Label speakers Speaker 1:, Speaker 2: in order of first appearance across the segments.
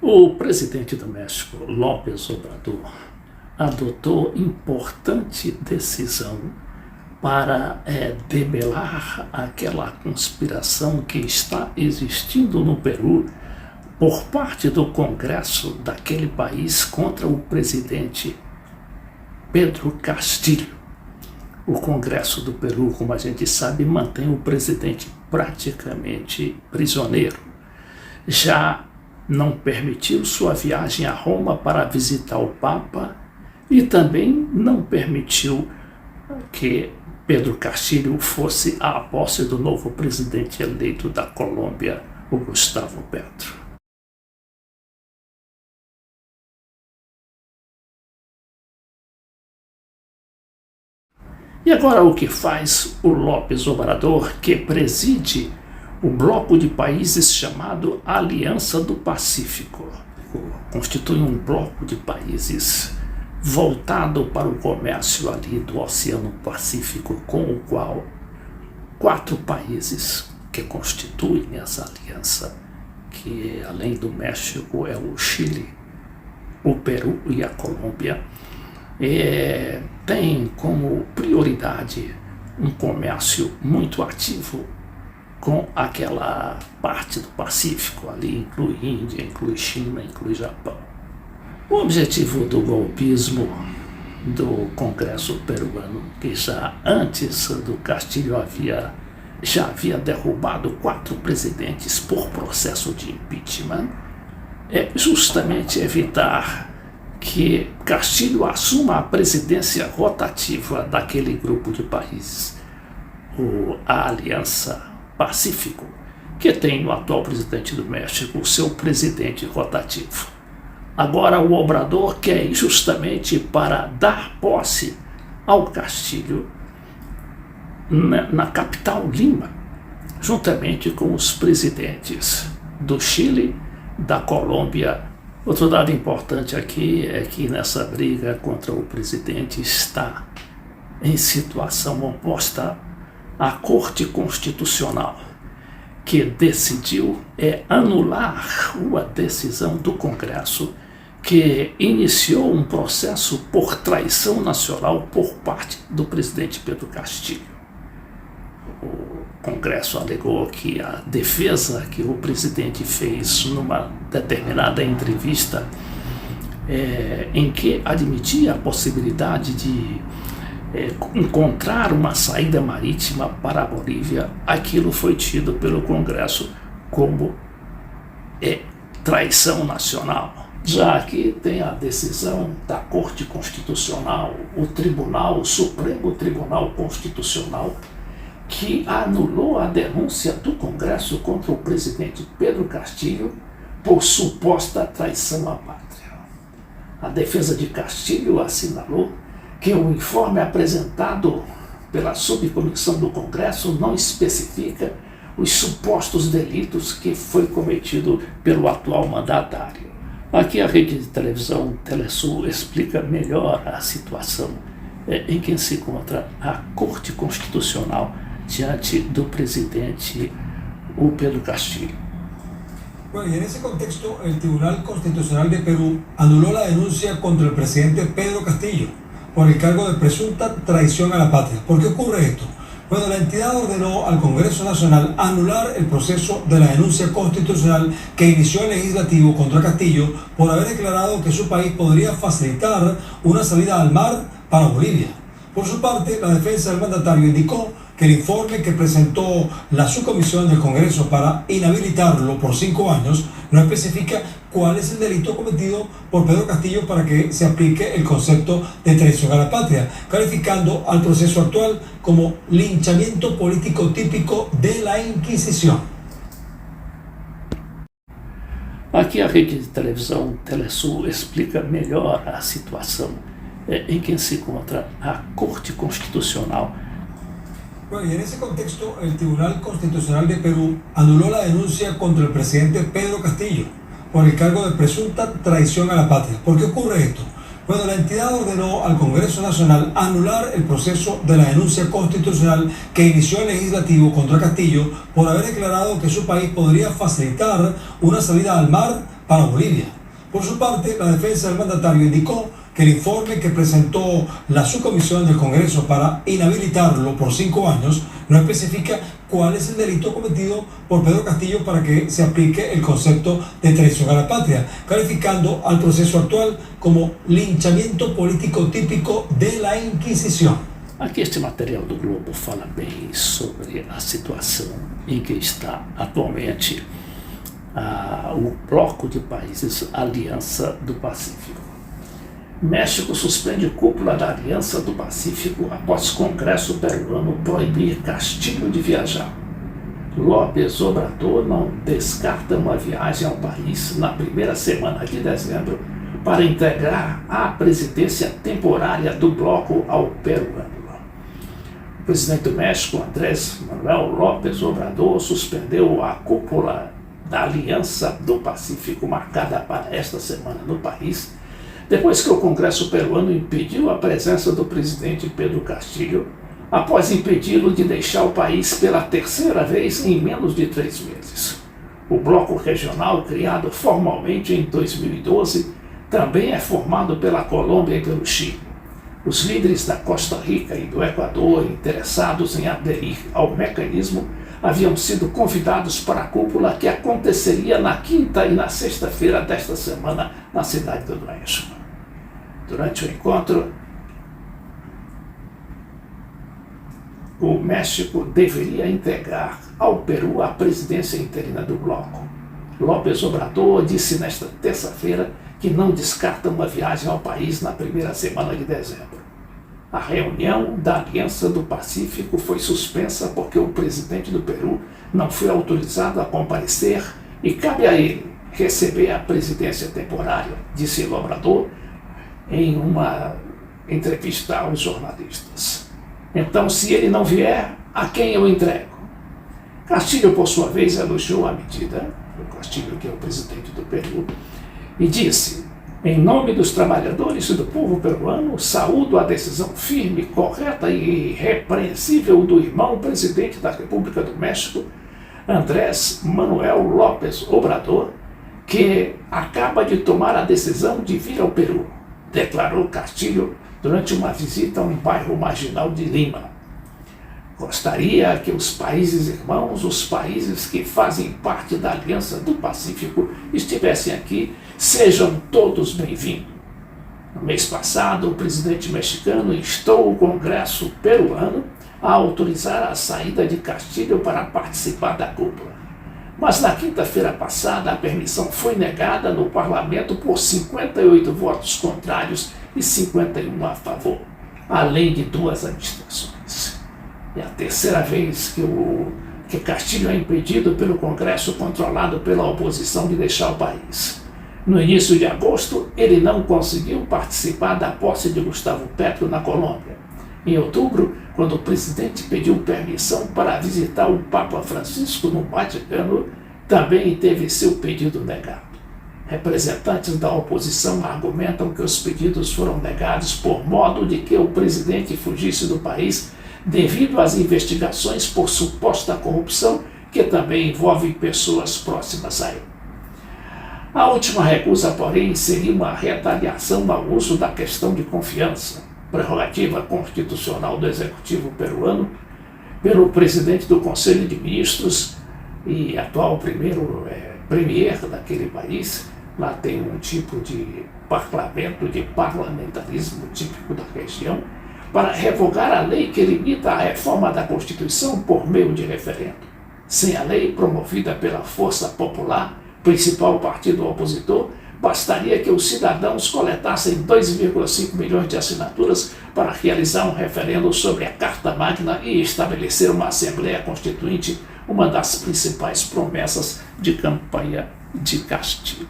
Speaker 1: O presidente do México, López Obrador, adotou importante decisão para debelar aquela conspiração que está existindo no Peru por parte do Congresso daquele país contra o presidente Pedro Castillo. O Congresso do Peru, como a gente sabe, mantém o presidente praticamente prisioneiro. Já não permitiu sua viagem a Roma para visitar o Papa e também não permitiu que Pedro Castillo fosse à posse do novo presidente eleito da Colômbia, o Gustavo Petro. E agora o que faz o López Obrador, que preside o bloco de países chamado Aliança do Pacífico? Constitui um bloco de países voltado para o comércio ali do Oceano Pacífico, com o qual 4 países que constituem essa aliança, que além do México é o Chile, o Peru e a Colômbia, tem como prioridade um comércio muito ativo com aquela parte do Pacífico, ali inclui Índia, inclui China, inclui Japão. O objetivo do golpismo do Congresso peruano, que já antes do Castillo já havia derrubado 4 presidentes por processo de impeachment, é justamente evitar que Castillo assuma a presidência rotativa daquele grupo de países, a Aliança Pacífico, que tem no atual presidente do México o seu presidente rotativo. Agora o Obrador quer justamente para dar posse ao Castillo na capital Lima, juntamente com os presidentes do Chile, da Colômbia. Outro dado importante aqui é que nessa briga contra o presidente está em situação oposta a Corte Constitucional, que decidiu anular a decisão do Congresso que iniciou um processo por traição nacional por parte do presidente Pedro Castillo. O Congresso alegou que a defesa que o presidente fez numa determinada entrevista, em que admitia a possibilidade de encontrar uma saída marítima para a Bolívia, aquilo foi tido pelo Congresso como traição nacional. Já que tem a decisão da Corte Constitucional, o Supremo Tribunal Constitucional, que anulou a denúncia do Congresso contra o presidente Pedro Castillo por suposta traição à pátria. A defesa de Castillo assinalou que o informe apresentado pela subcomissão do Congresso não especifica os supostos delitos que foi cometido pelo atual mandatário. Aqui a rede de televisão Telesul explica melhor a situação em que se encontra a Corte Constitucional diante do presidente Pedro Castillo.
Speaker 2: Bueno, y en ese contexto, el Tribunal Constitucional de Perú anuló la denuncia contra el presidente Pedro Castillo por el cargo de presunta traición a la patria. ¿Por qué ocurre esto? Bueno, la entidad ordenó al Congreso Nacional anular el proceso de la denuncia constitucional que inició el legislativo contra Castillo por haber declarado que su país podría facilitar una salida al mar para Bolivia. Por su parte, la defensa del mandatario indicó que el informe que presentó la subcomisión del Congreso para inhabilitarlo por 5 años no especifica cuál es el delito cometido por Pedro Castillo para que se aplique el concepto de traición a la patria, calificando al proceso actual como linchamiento político típico de la Inquisición.
Speaker 1: Aqui a rede de televisão Telesul explica melhor a situação em que se encontra a Corte Constitucional.
Speaker 2: Bueno, y en ese contexto, el Tribunal Constitucional de Perú anuló la denuncia contra el presidente Pedro Castillo por el cargo de presunta traición a la patria. ¿Por qué ocurre esto? Bueno, la entidad ordenó al Congreso Nacional anular el proceso de la denuncia constitucional que inició el legislativo contra Castillo por haber declarado que su país podría facilitar una salida al mar para Bolivia. Por su parte, la defensa del mandatario indicó que el informe que presentó la subcomisión del Congreso para inhabilitarlo por 5 años no especifica cuál es el delito cometido por Pedro Castillo para que se aplique el concepto de traición a la patria, calificando al proceso actual como linchamiento político típico de la Inquisición.
Speaker 1: Aqui este material do Globo fala bem sobre a situação em que está atualmente o bloco de países Aliança do Pacífico. México suspende cúpula da Aliança do Pacífico após Congresso peruano proibir Castillo de viajar. López Obrador não descarta uma viagem ao país na primeira semana de dezembro para integrar a presidência temporária do bloco ao peruano. O presidente do México, Andrés Manuel López Obrador, suspendeu a cúpula da Aliança do Pacífico marcada para esta semana no país, depois que o Congresso peruano impediu a presença do presidente Pedro Castillo, após impedi-lo de deixar o país pela terceira vez em menos de 3 meses. O bloco regional, criado formalmente em 2012, também é formado pela Colômbia e pelo Chile. Os líderes da Costa Rica e do Equador, interessados em aderir ao mecanismo, haviam sido convidados para a cúpula que aconteceria na quinta e na sexta-feira desta semana na cidade do México. Durante o encontro, o México deveria integrar ao Peru a presidência interina do bloco. López Obrador disse nesta terça-feira que não descarta uma viagem ao país na primeira semana de dezembro. A reunião da Aliança do Pacífico foi suspensa porque o presidente do Peru não foi autorizado a comparecer e cabe a ele receber a presidência temporária, disse Obrador em uma entrevista aos jornalistas. Então, se ele não vier, a quem eu entrego? Castillo, por sua vez, elogiou a medida, o Castillo, que é o presidente do Peru, e disse: em nome dos trabalhadores e do povo peruano, saúdo a decisão firme, correta e irrepreensível do irmão presidente da República do México, Andrés Manuel López Obrador, que acaba de tomar a decisão de vir ao Peru, declarou Castillo durante uma visita a um bairro marginal de Lima. Gostaria que os países irmãos, os países que fazem parte da Aliança do Pacífico, estivessem aqui, sejam todos bem-vindos. No mês passado, o presidente mexicano instou o Congresso peruano a autorizar a saída de Castillo para participar da cúpula. Mas na quinta-feira passada, a permissão foi negada no parlamento por 58 votos contrários e 51 a favor, além de 2 abstenções. É a terceira vez que Castillo é impedido pelo Congresso controlado pela oposição de deixar o país. No início de agosto, ele não conseguiu participar da posse de Gustavo Petro na Colômbia. Em outubro, quando o presidente pediu permissão para visitar o Papa Francisco no Vaticano, também teve seu pedido negado. Representantes da oposição argumentam que os pedidos foram negados por modo de que o presidente fugisse do país devido às investigações por suposta corrupção que também envolve pessoas próximas a ele. A última recusa, porém, seria uma retaliação ao uso da questão de confiança, prerrogativa constitucional do Executivo peruano, pelo presidente do Conselho de Ministros e atual premier daquele país. Lá tem um tipo de parlamento, de parlamentarismo típico da região, para revogar a lei que limita a reforma da Constituição por meio de referendo. Sem a lei promovida pela Força Popular, principal partido opositor, bastaria que os cidadãos coletassem 2,5 milhões de assinaturas para realizar um referendo sobre a Carta Magna e estabelecer uma Assembleia Constituinte, uma das principais promessas de campanha de Castillo.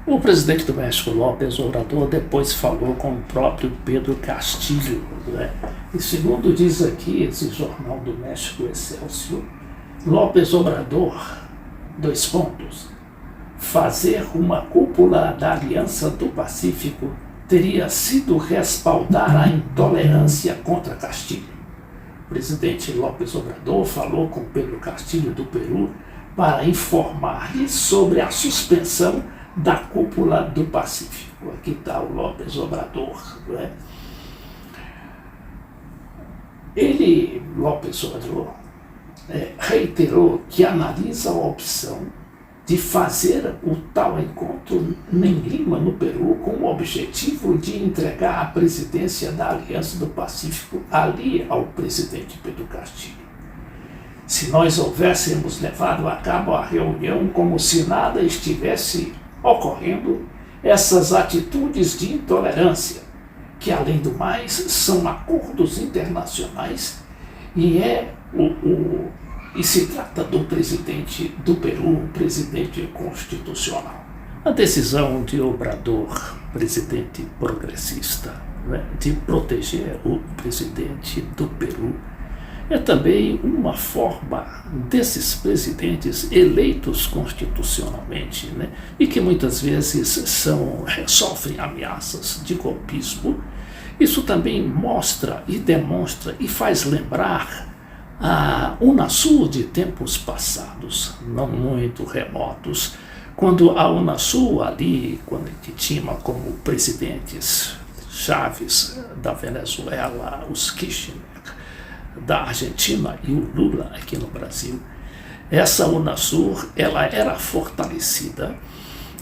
Speaker 1: O presidente do México, López Obrador, depois falou com o próprio Pedro Castillo, E segundo diz aqui esse jornal do México, Excelsior, López Obrador, fazer uma cúpula da Aliança do Pacífico teria sido respaldar a intolerância contra Castillo. O presidente López Obrador falou com Pedro Castillo do Peru para informar-lhe sobre a suspensão da cúpula do Pacífico. Aqui está o López Obrador. Né? López Obrador, reiterou que analisa a opção de fazer o tal encontro em Lima, no Peru, com o objetivo de entregar a presidência da Aliança do Pacífico ali ao presidente Pedro Castillo. Se nós houvéssemos levado a cabo a reunião como se nada estivesse ocorrendo, essas atitudes de intolerância, que além do mais são acordos internacionais, e se trata do presidente do Peru, um presidente constitucional. A decisão de Obrador, presidente progressista, né, de proteger o presidente do Peru, é também uma forma desses presidentes eleitos constitucionalmente, né, e que muitas vezes sofrem ameaças de golpismo. Isso também mostra e demonstra e faz lembrar a Unasul de tempos passados, não muito remotos, quando a Unasul ali, quando tinha como presidentes Chávez da Venezuela, os Kirchner da Argentina e o Lula aqui no Brasil, essa Unasul ela era fortalecida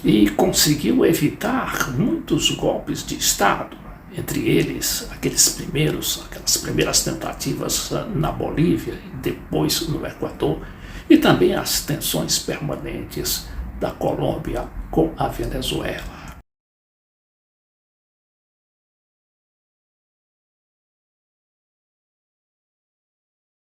Speaker 1: e conseguiu evitar muitos golpes de Estado, entre eles aquelas primeiras tentativas na Bolívia e depois no Equador, e também as tensões permanentes da Colômbia com a Venezuela.